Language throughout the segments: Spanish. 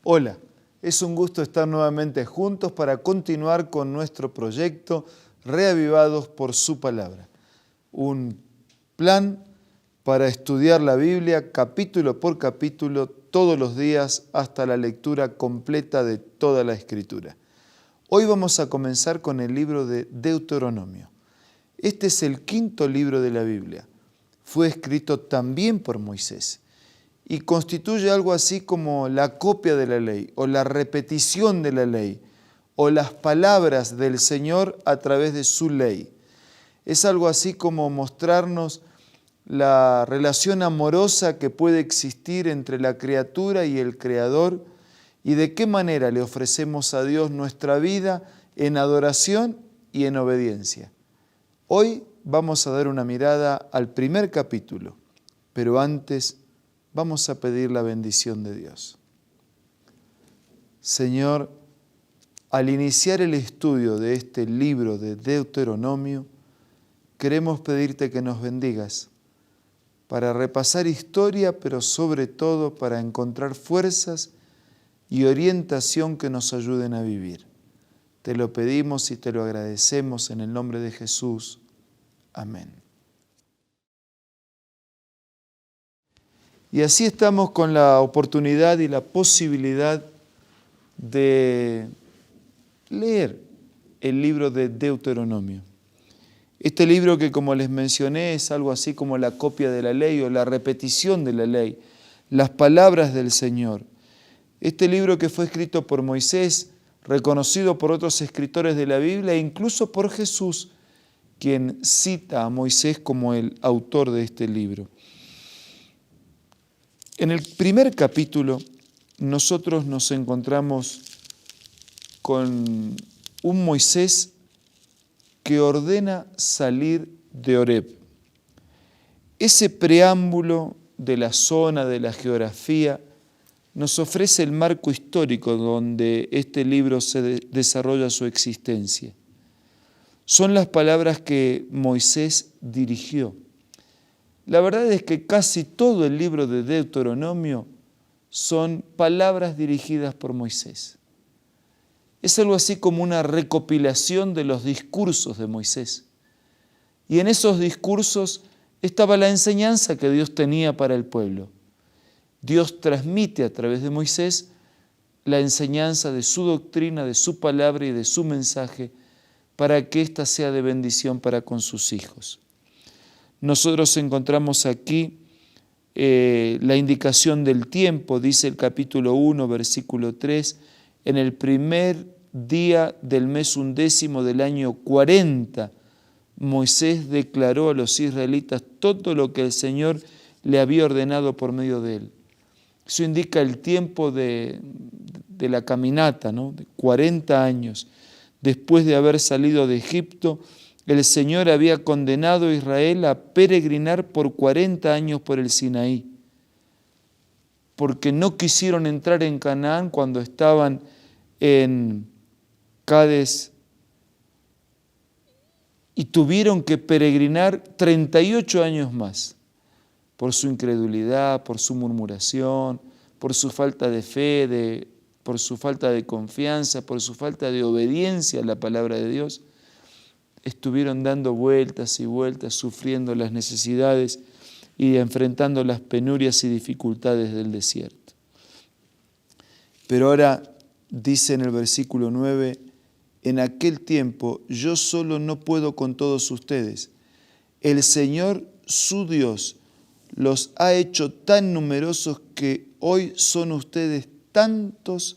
Hola, es un gusto estar nuevamente juntos para continuar con nuestro proyecto Reavivados por su Palabra. Un plan para estudiar la Biblia capítulo por capítulo todos los días hasta la lectura completa de toda la Escritura. Hoy vamos a comenzar con el libro de Deuteronomio. Este es el quinto libro de la Biblia. Fue escrito también por Moisés y constituye algo así como la copia de la ley o la repetición de la ley o las palabras del Señor a través de su ley. Es algo así como mostrarnos la relación amorosa que puede existir entre la criatura y el Creador y de qué manera le ofrecemos a Dios nuestra vida en adoración y en obediencia. Hoy vamos a dar una mirada al primer capítulo, pero antes vamos a pedir la bendición de Dios. Señor, al iniciar el estudio de este libro de Deuteronomio, queremos pedirte que nos bendigas para repasar historia, pero sobre todo para encontrar fuerzas y orientación que nos ayuden a vivir. Te lo pedimos y te lo agradecemos en el nombre de Jesús. Amén. Y así estamos con la oportunidad y la posibilidad de leer el libro de Deuteronomio. Este libro que, como les mencioné, es algo así como la copia de la ley o la repetición de la ley, las palabras del Señor. Este libro que fue escrito por Moisés, reconocido por otros escritores de la Biblia e incluso por Jesús, quien cita a Moisés como el autor de este libro. En el primer capítulo, nosotros nos encontramos con un Moisés que ordena salir de Horeb. Ese preámbulo de la zona, de la geografía, nos ofrece el marco histórico donde este libro se desarrolla su existencia. Son las palabras que Moisés dirigió. La verdad es que casi todo el libro de Deuteronomio son palabras dirigidas por Moisés. Es algo así como una recopilación de los discursos de Moisés. Y en esos discursos estaba la enseñanza que Dios tenía para el pueblo. Dios transmite a través de Moisés la enseñanza de su doctrina, de su palabra y de su mensaje para que ésta sea de bendición para con sus hijos. Nosotros encontramos aquí la indicación del tiempo, dice el capítulo 1, versículo 3, en el primer día del mes 11 del año 40, Moisés declaró a los israelitas todo lo que el Señor le había ordenado por medio de él. Eso indica el tiempo de la caminata, ¿no? De 40 años. Después de haber salido de Egipto, el Señor había condenado a Israel a peregrinar por 40 años por el Sinaí, porque no quisieron entrar en Canaán cuando estaban en Cades y tuvieron que peregrinar 38 años más por su incredulidad, por su murmuración, por su falta de fe, por su falta de confianza, por su falta de obediencia a la palabra de Dios. Estuvieron dando vueltas y vueltas, sufriendo las necesidades y enfrentando las penurias y dificultades del desierto. Pero ahora dice en el versículo 9, en aquel tiempo yo solo no puedo con todos ustedes. El Señor, su Dios, los ha hecho tan numerosos que hoy son ustedes tantos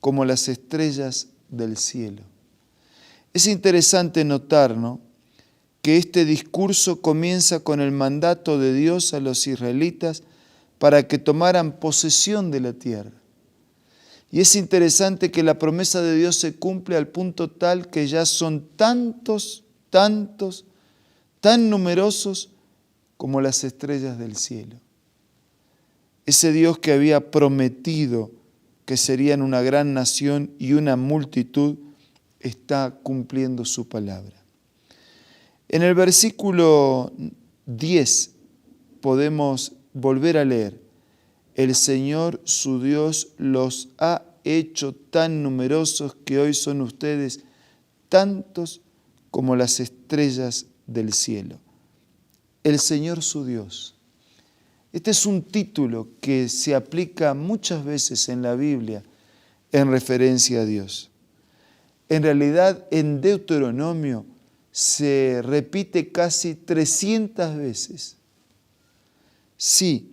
como las estrellas del cielo. Es interesante notar, ¿no?, que este discurso comienza con el mandato de Dios a los israelitas para que tomaran posesión de la tierra. Y es interesante que la promesa de Dios se cumple al punto tal que ya son tantos, tan numerosos como las estrellas del cielo. Ese Dios que había prometido que serían una gran nación y una multitud, está cumpliendo su palabra. En el versículo 10 podemos volver a leer, El Señor su Dios los ha hecho tan numerosos que hoy son ustedes tantos como las estrellas del cielo. El Señor su Dios. Este es un título que se aplica muchas veces en la Biblia en referencia a Dios. En realidad, en Deuteronomio se repite casi 300 veces. Sí,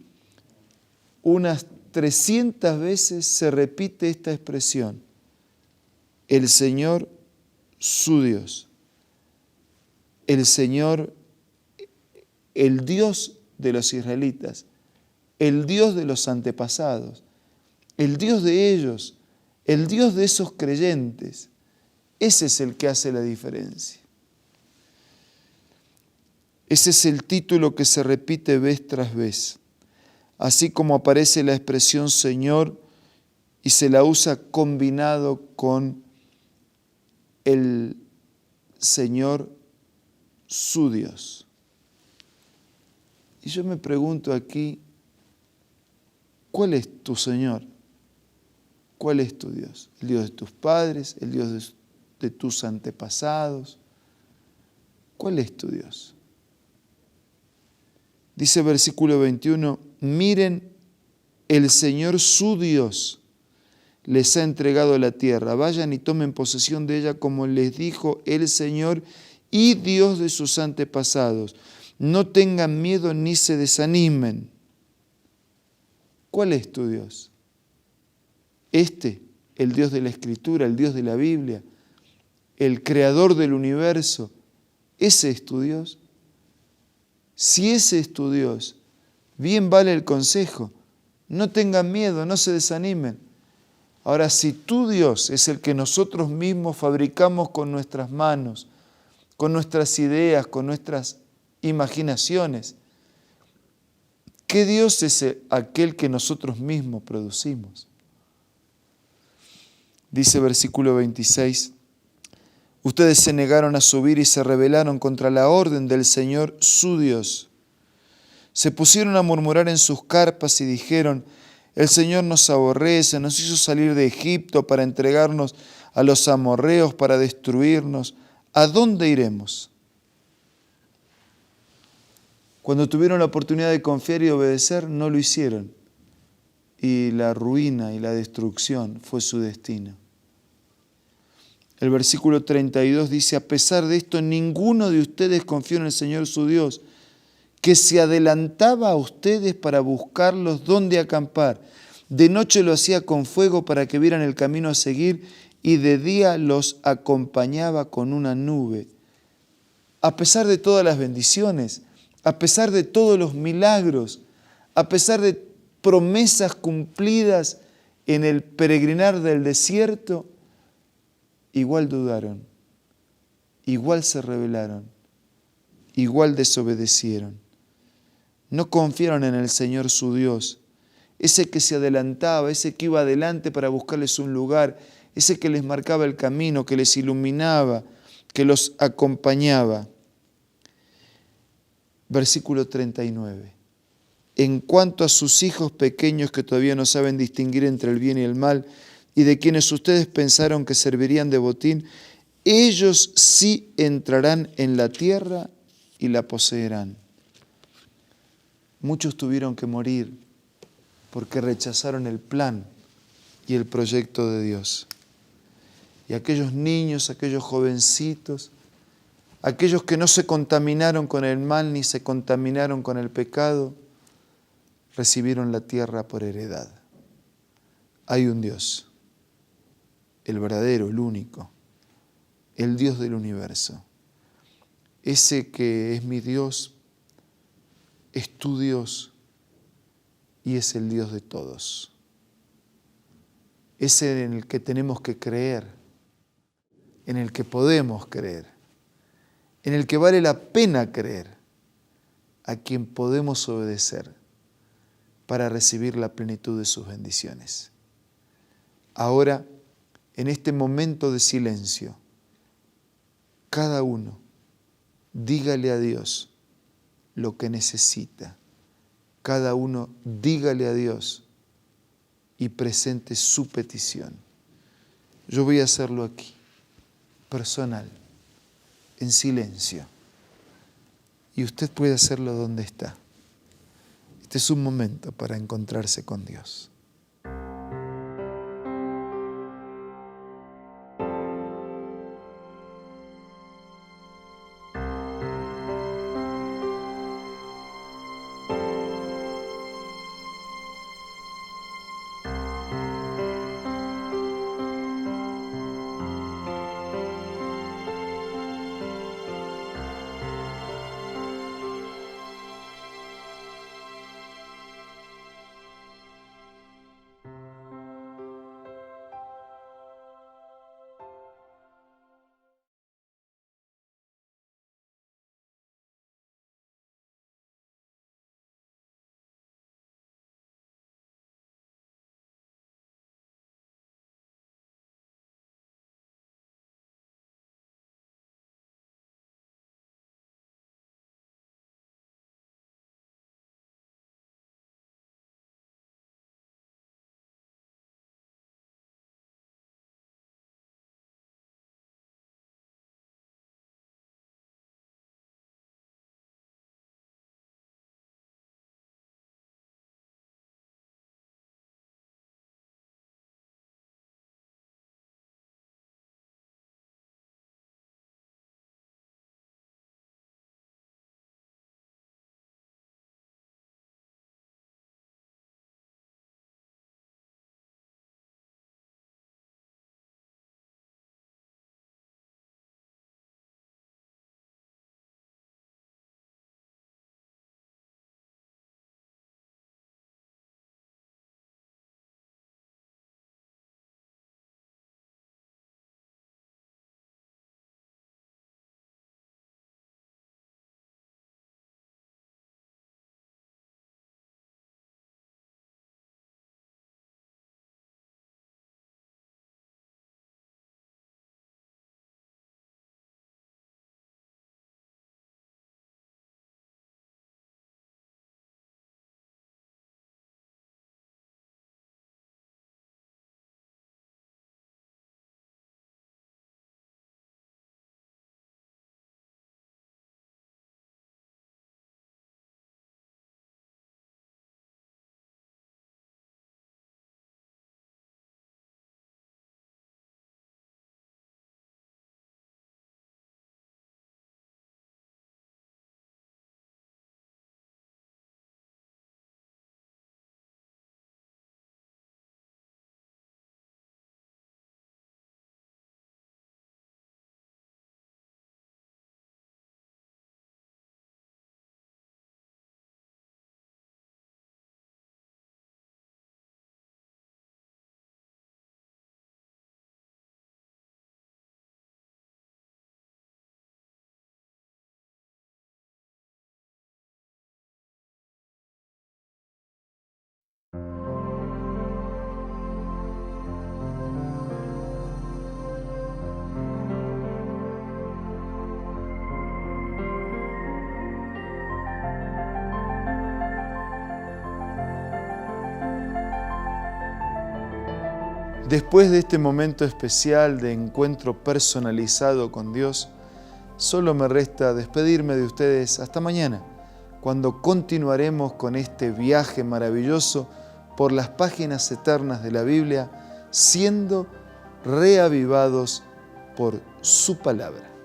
unas 300 veces se repite esta expresión. El Señor, su Dios. El Señor, el Dios de los israelitas, el Dios de los antepasados, el Dios de ellos, el Dios de esos creyentes. Ese es el que hace la diferencia. Ese es el título que se repite vez tras vez. Así como aparece la expresión Señor y se la usa combinado con el Señor su Dios. Y yo me pregunto aquí, ¿cuál es tu Señor? ¿Cuál es tu Dios? ¿El Dios de tus padres? ¿El Dios de tus antepasados? ¿Cuál es tu Dios? Dice versículo 21, miren, el Señor su Dios les ha entregado la tierra. Vayan y tomen posesión de ella como les dijo el Señor y Dios de sus antepasados. No tengan miedo ni se desanimen. ¿Cuál es tu Dios? El Dios de la Escritura, el Dios de la Biblia, el creador del universo. ¿Ese es tu Dios? Si ese es tu Dios, bien vale el consejo. No tengan miedo, no se desanimen. Ahora, si tu Dios es el que nosotros mismos fabricamos con nuestras manos, con nuestras ideas, con nuestras imaginaciones, ¿qué Dios es aquel que nosotros mismos producimos? Dice versículo 26, ustedes se negaron a subir y se rebelaron contra la orden del Señor su Dios. Se pusieron a murmurar en sus carpas y dijeron, el Señor nos aborrece, nos hizo salir de Egipto para entregarnos a los amorreos, para destruirnos. ¿A dónde iremos? Cuando tuvieron la oportunidad de confiar y obedecer, no lo hicieron. Y la ruina y la destrucción fue su destino. El versículo 32 dice, a pesar de esto, ninguno de ustedes confió en el Señor su Dios, que se adelantaba a ustedes para buscarlos dónde acampar. De noche lo hacía con fuego para que vieran el camino a seguir y de día los acompañaba con una nube. A pesar de todas las bendiciones, a pesar de todos los milagros, a pesar de promesas cumplidas en el peregrinar del desierto, igual dudaron, igual se rebelaron, igual desobedecieron. No confiaron en el Señor su Dios, ese que se adelantaba, ese que iba adelante para buscarles un lugar, ese que les marcaba el camino, que les iluminaba, que los acompañaba. Versículo 39. En cuanto a sus hijos pequeños que todavía no saben distinguir entre el bien y el mal, y de quienes ustedes pensaron que servirían de botín, ellos sí entrarán en la tierra y la poseerán. Muchos tuvieron que morir porque rechazaron el plan y el proyecto de Dios. Y aquellos niños, aquellos jovencitos, aquellos que no se contaminaron con el mal ni se contaminaron con el pecado, recibieron la tierra por heredad. Hay un Dios, el verdadero, el único, el Dios del universo. Ese que es mi Dios, es tu Dios y es el Dios de todos. Ese en el que tenemos que creer, en el que podemos creer, en el que vale la pena creer, a quien podemos obedecer para recibir la plenitud de sus bendiciones. Ahora, en este momento de silencio, cada uno dígale a Dios lo que necesita. Cada uno dígale a Dios y presente su petición. Yo voy a hacerlo aquí, personal, en silencio. Y usted puede hacerlo donde está. Este es un momento para encontrarse con Dios. Después de este momento especial de encuentro personalizado con Dios, solo me resta despedirme de ustedes hasta mañana, cuando continuaremos con este viaje maravilloso por las páginas eternas de la Biblia, siendo reavivados por su palabra.